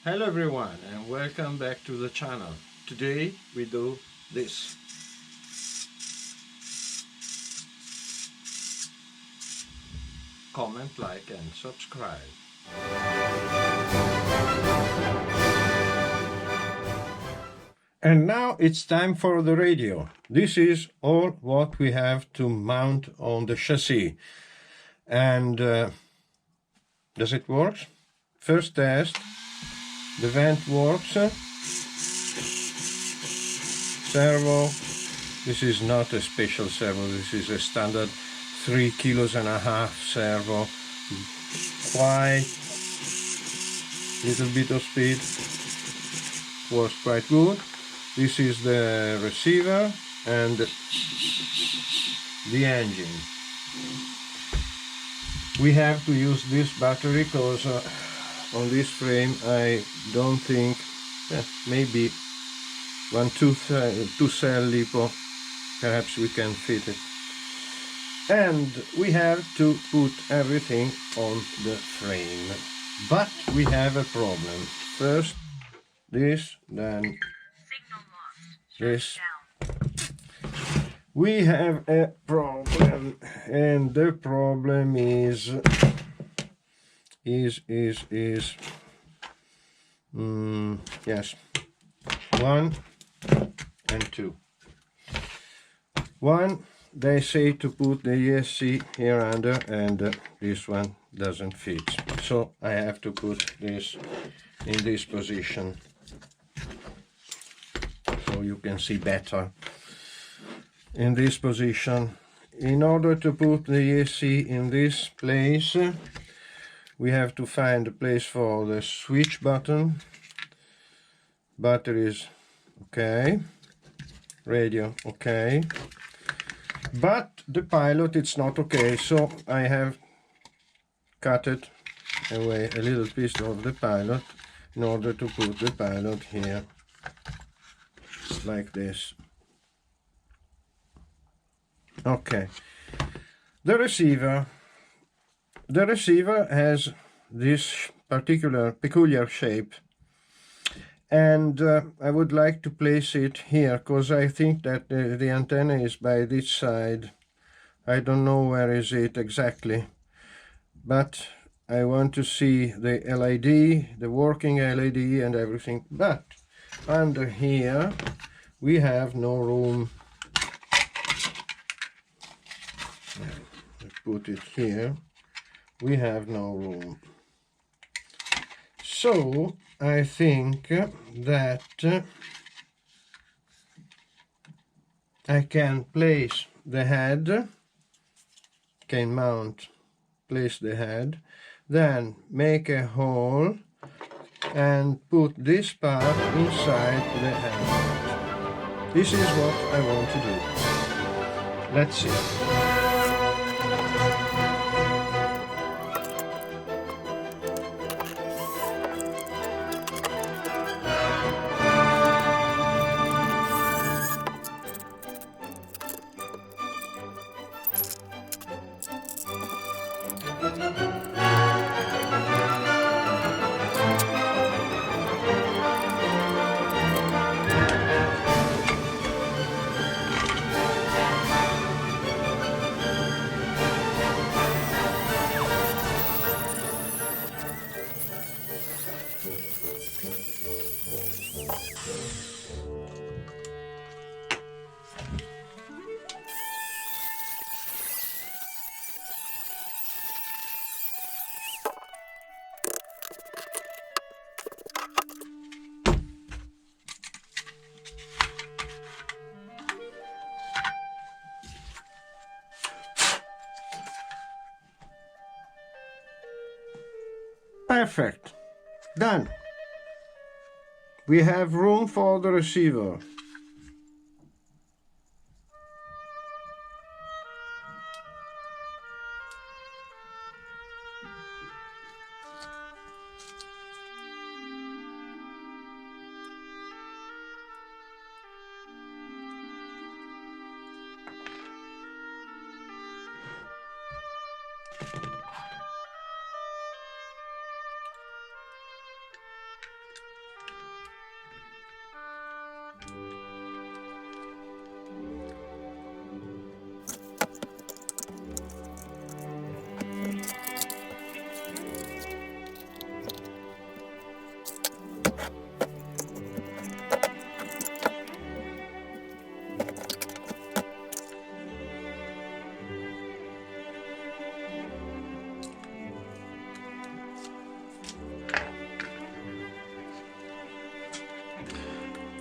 Hello everyone and welcome back to the channel. Today we do this. Comment, like and subscribe. And now it's time for the radio. This is all what we have to mount on the chassis. And does it work? First test. The vent works. Servo. This is not a special servo. This is a standard 3.5 kilos servo. Quite little bit of speed. Works quite good. This is the receiver and the engine. We have to use this battery because on this frame I don't think, maybe two cell lipo, perhaps we can fit it. And we have to put everything on the frame. But we have a problem. First this, then this. We have a problem, and the problem is yes, 1 and 2. 1, they say to put the ESC here under, and this one doesn't fit, so I have to put this in this position so you can see better. In this position, in order to put the ESC in this place, we have to find a place for the switch button. Batteries, okay. Radio, okay. But the pilot, it's not okay, so I have cut it away a little piece of the pilot in order to put the pilot here, like this. Okay. The receiver has this peculiar shape, and I would like to place it here because I think that the antenna is by this side. I don't know where is it exactly, but I want to see the LED, the working LED and everything. But under here we have no room. Put it here. We have no room. So I think that I can place the head, place the head, then make a hole and put this part inside the head. This is what I want to do. Let's see. Perfect. Done. We have room for the receiver.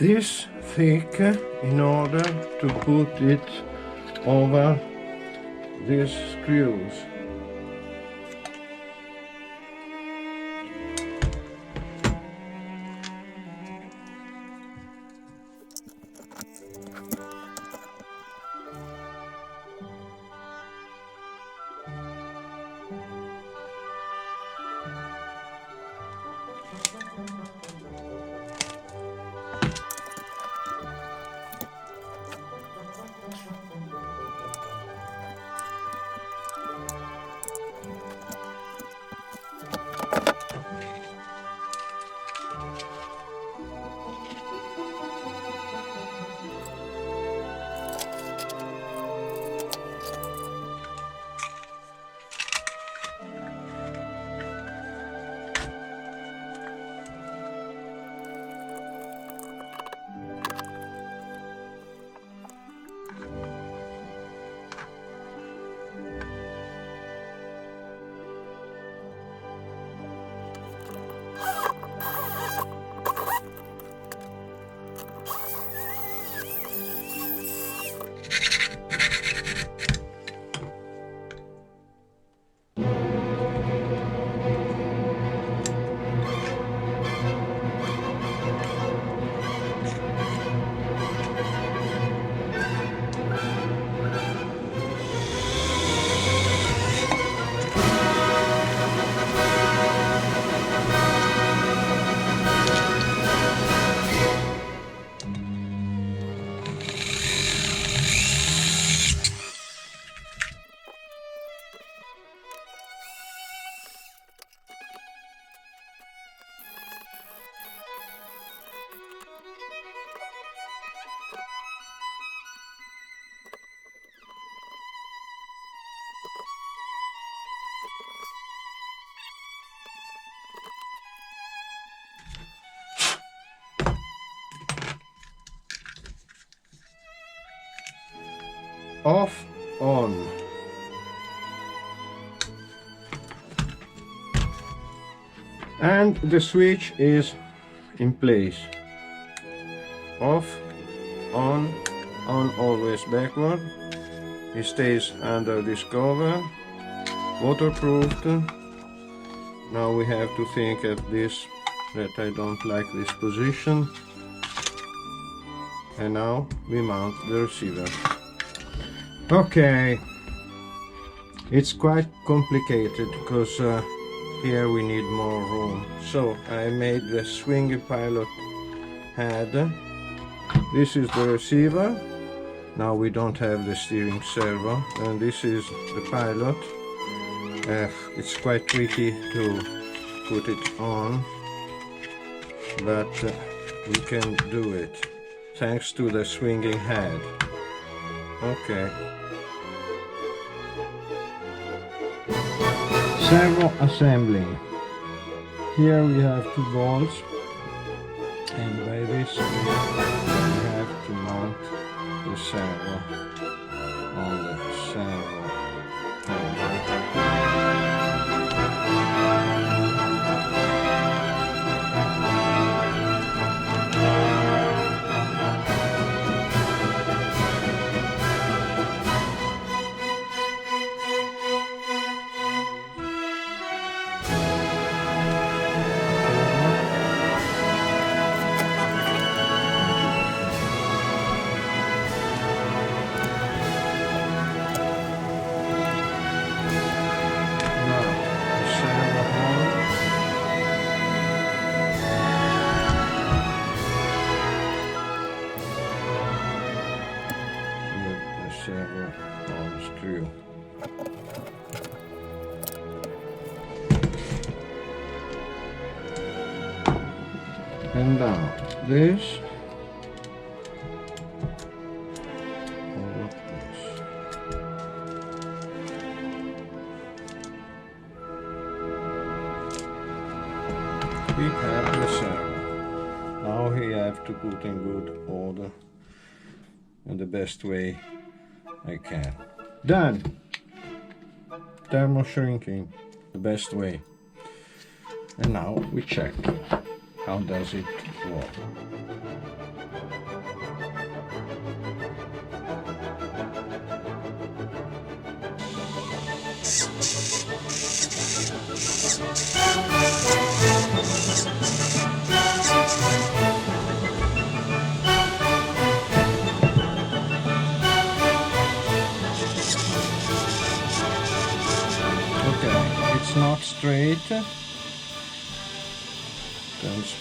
this thick in order to put it over these screws. Off, on. And the switch is in place. Off, on always backward. It stays under this cover, waterproofed. Now we have to think at this, that I don't like this position. And now we mount the receiver. Okay, it's quite complicated because here we need more room. So I made the swinging pilot head. This is the receiver. Now we don't have the steering servo, and this is the pilot. It's quite tricky to put it on, but we can do it thanks to the swinging head. Okay. Servo assembling. Here we have 2 bolts, and by this we have to mount the servo on the servo holder. Servo on screw. And now this, all of this. We have the servo. Now we have to put in good order in the best way I can. Done! Thermo shrinking, the best way. And now we check how does it work. turns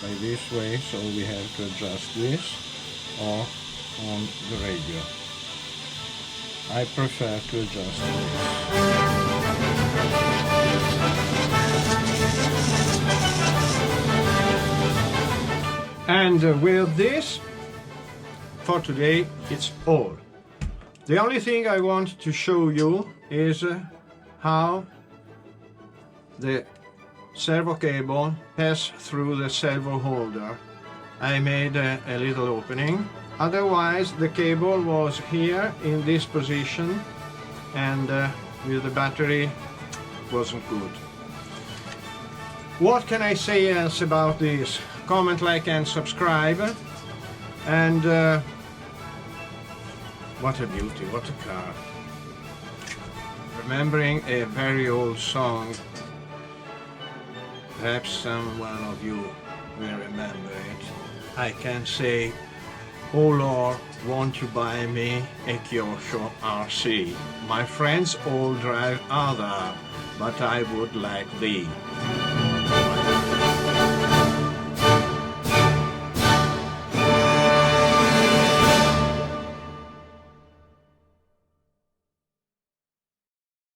by this way, so we have to adjust this or on the radio. I prefer to adjust this. And with this, for today, it's all. The only thing I want to show you is how the servo cable passes through the servo holder. I made a little opening, otherwise the cable was here in this position, and with the battery wasn't good. What can I say else about this? Comment, like and subscribe, and what a beauty, what a car. Remembering a very old song, perhaps someone of you will remember it. I can say, "Oh Lord, won't you buy me a Kyosho RC? My friends all drive other, but I would like thee."